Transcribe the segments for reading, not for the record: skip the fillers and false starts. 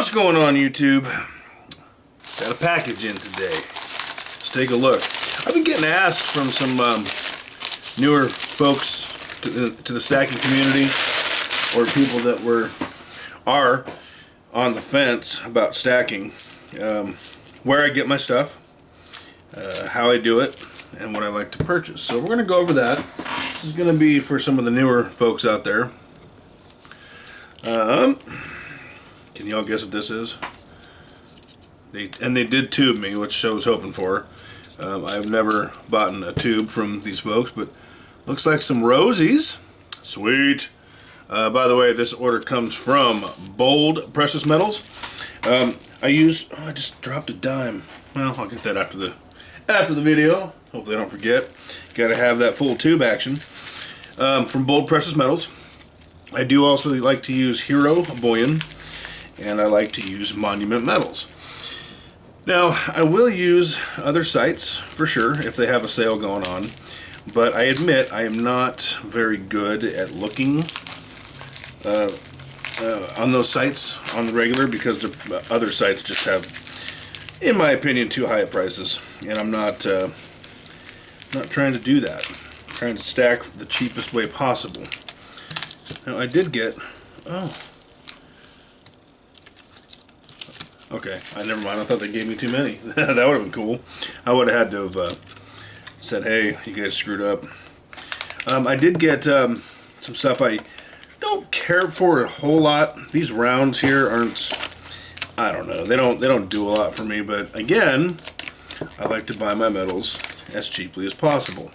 What's going on, YouTube? Got a package in today. Let's take a look. I've been getting asked from some newer folks to the stacking community, or people that are on the fence about stacking, where I get my stuff, how I do it, and what I like to purchase. So we're going to go over that. This is going to be for some of the newer folks out there. Can y'all guess what this is? They did tube me, which I was hoping for. I've never bought a tube from these folks, but looks like some rosies. Sweet. By the way, this order comes from Bold Precious Metals. I just dropped a dime. Well, I'll get that after the video. Hopefully I don't forget. Got to have that full tube action. From Bold Precious Metals. I do also like to use Hero Bullion, and I like to use Monument Metals. Now, I will use other sites for sure if they have a sale going on, but I admit I am not very good at looking on those sites on the regular, because the other sites just have, in my opinion, too high prices, and I'm not trying to do that. I'm trying to stack the cheapest way possible. Now, I did get... Oh. Okay, never mind. I thought they gave me too many. That would have been cool. I would have had to have said, hey, you guys screwed up. I did get some stuff I don't care for a whole lot. These rounds here aren't... I don't know. They don't do a lot for me. But again, I like to buy my metals as cheaply as possible.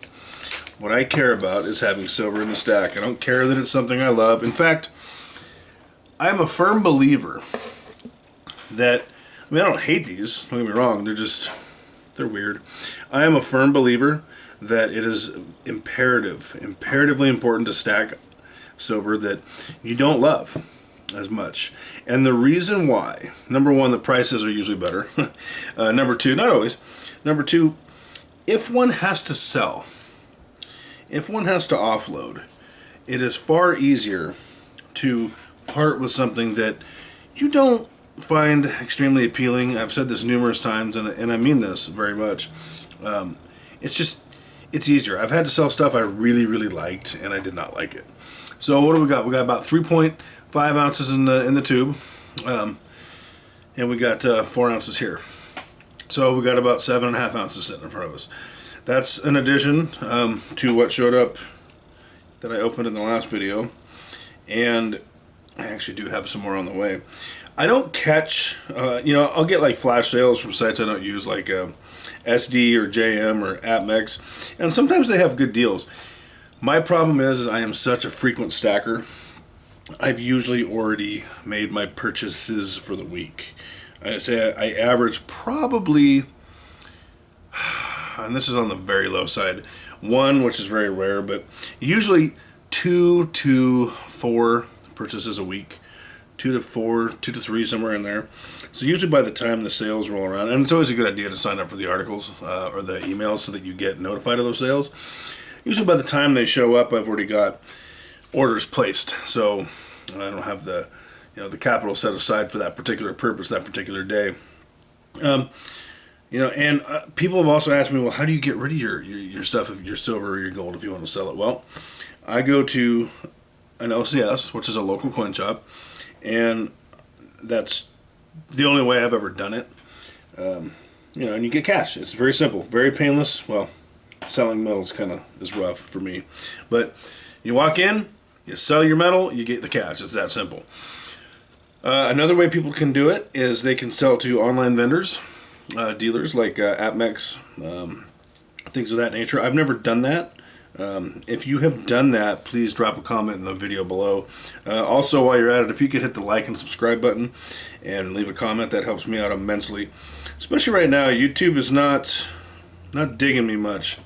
What I care about is having silver in the stack. I don't care that it's something I love. In fact, I'm a firm believer that, I mean, I don't hate these, don't get me wrong, they're weird. I am a firm believer that it is imperatively important to stack silver that you don't love as much. And the reason why, number one, the prices are usually better. Number two, not always. Number two, if one has to sell, if one has to offload, it is far easier to part with something that you don't find extremely appealing. I've said this numerous times, and I mean this very much. It's easier. I've had to sell stuff I really liked, and I did not like it. So what do we got? We got about 3.5 ounces in the tube, and we got 4 ounces here. So we got about 7.5 ounces sitting in front of us. That's an addition to what showed up that I opened in the last video, and I actually do have some more on the way. I don't catch, I'll get like flash sales from sites I don't use, like SD or JM or AppMex, and sometimes they have good deals. My problem is I am such a frequent stacker. I've usually already made my purchases for the week. I say I average probably, and this is on the very low side, one, which is very rare, but usually 2 to 4 purchases a week. 2 to 4, 2 to 3, somewhere in there. So usually by the time the sales roll around, and it's always a good idea to sign up for the articles or the emails so that you get notified of those sales. Usually by the time they show up, I've already got orders placed. So I don't have the capital set aside for that particular purpose, that particular day. And people have also asked me, well, how do you get rid of your stuff, if your silver or your gold, if you want to sell it? Well, I go to an LCS, which is a local coin shop, and that's the only way I've ever done it. And you get cash. It's very simple, very painless. Well, selling metals is rough for me, but you walk in, you sell your metal, you get the cash. It's that simple. Another way people can do it is they can sell to online vendors, dealers like AppMex, things of that nature. I've never done that. If you have done that, please drop a comment in the video below. Also, while you're at it, if you could hit the like and subscribe button and leave a comment, that helps me out immensely. Especially right now, YouTube is not digging me much.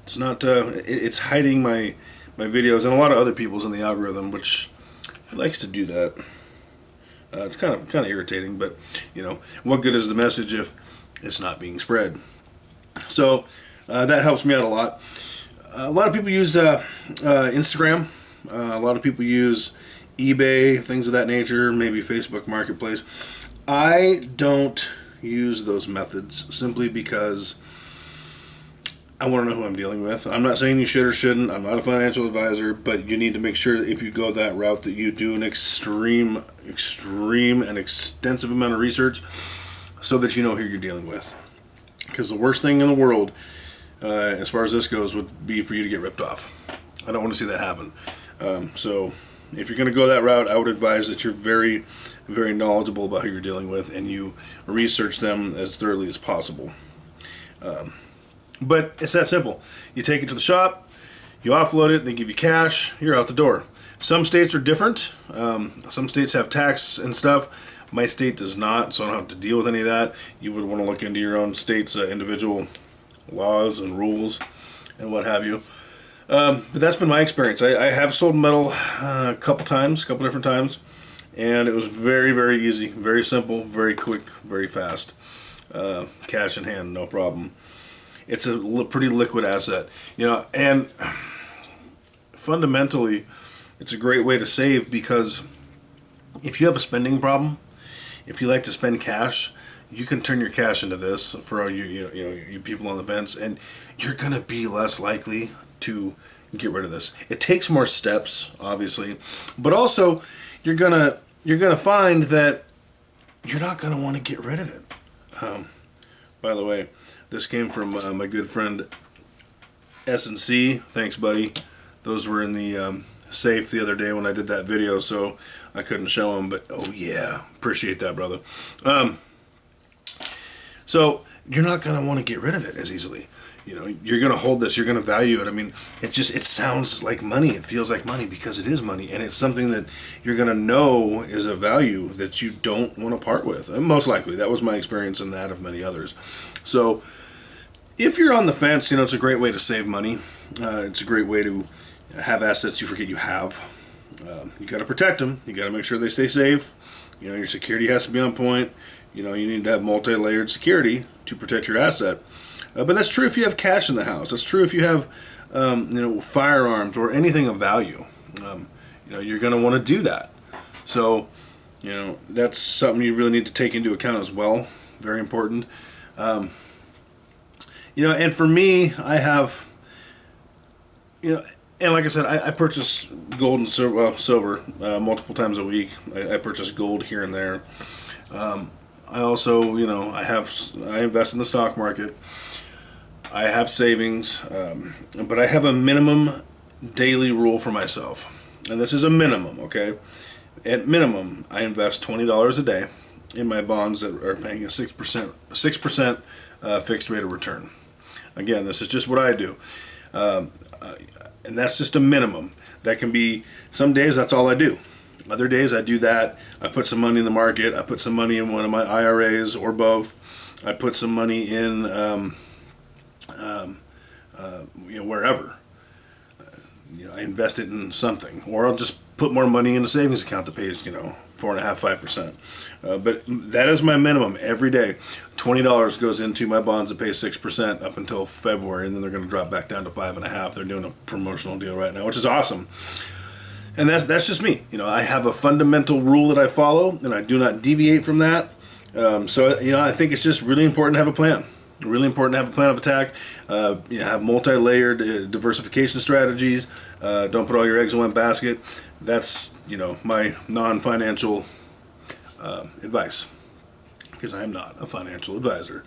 It's not. It's hiding my videos and a lot of other people's in the algorithm, which it likes to do that. It's kind of irritating, but what good is the message if it's not being spread? So that helps me out a lot. A lot of people use Instagram. A lot of people use eBay, things of that nature, maybe Facebook Marketplace. I don't use those methods simply because I want to know who I'm dealing with. I'm not saying you should or shouldn't. I'm not a financial advisor, but you need to make sure that if you go that route that you do an extreme and extensive amount of research so that you know who you're dealing with. Because the worst thing in the world, as far as this goes, would be for you to get ripped off. I don't want to see that happen. So if you're going to go that route, I would advise that you're very, very knowledgeable about who you're dealing with and you research them as thoroughly as possible. But it's that simple. You take it to the shop, you offload it, they give you cash, you're out the door. Some states are different. Some states have tax and stuff. My state does not, so I don't have to deal with any of that. You would want to look into your own state's individual laws and rules and what have you. But that's been my experience. I have sold metal a couple different times, and it was very, very easy, very simple, very quick, very fast. Cash in hand, no problem. It's a pretty liquid asset, and fundamentally, it's a great way to save because if you have a spending problem, if you like to spend cash, you can turn your cash into this for all you people on the fence, and you're gonna be less likely to get rid of this. It takes more steps, obviously, but also you're gonna find that you're not gonna want to get rid of it. By the way, this came from my good friend S&C. Thanks, buddy. Those were in the safe the other day when I did that video, so I couldn't show them. But oh yeah, appreciate that, brother. So you're not gonna want to get rid of it as easily. You're gonna hold this. You're gonna value it. I mean, it sounds like money. It feels like money because it is money, and it's something that you're gonna know is a value that you don't want to part with. And most likely, that was my experience and that of many others. So if you're on the fence, it's a great way to save money. It's a great way to have assets you forget you have. You got to protect them. You got to make sure they stay safe. Your security has to be on point. You need to have multi-layered security to protect your asset. But that's true if you have cash in the house. That's true if you have, firearms or anything of value. You're going to want to do that. So, that's something you really need to take into account as well. Very important. And for me, I have, and like I said, I purchase gold and silver multiple times a week. I purchase gold here and there. I also, I invest in the stock market. I have savings, but I have a minimum daily rule for myself. And this is a minimum, okay? At minimum, I invest $20 a day in my bonds that are paying a 6% fixed rate of return. Again, this is just what I do. And that's just a minimum. That can be, some days that's all I do. Other days I do that. I put some money in the market. I put some money in one of my IRAs or both. I put some money in wherever. I invest it in something. Or I'll just put more money in a savings account that pays, 4.5%, 5%. But that is my minimum every day. $20 goes into my bonds that pay 6% up until February, and then they're going to drop back down to 5.5%. They're doing a promotional deal right now, which is awesome. And that's just me. I have a fundamental rule that I follow, and I do not deviate from that. So I think it's just really important to have a plan. Really important to have a plan of attack. Have multi-layered diversification strategies. Don't put all your eggs in one basket. That's my non-financial advice, because I am not a financial advisor.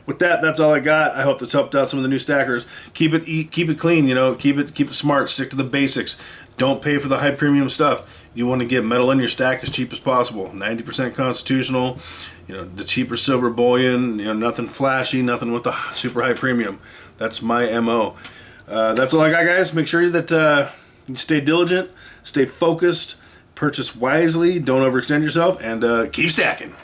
With that, that's all I got. I hope this helped out some of the new stackers. Keep it clean. Keep it smart. Stick to the basics. Don't pay for the high premium stuff. You want to get metal in your stack as cheap as possible. 90% constitutional. The cheaper silver bullion. Nothing flashy. Nothing with the super high premium. That's my MO. That's all I got, guys. Make sure that you stay diligent, stay focused, purchase wisely, don't overextend yourself, and keep stacking.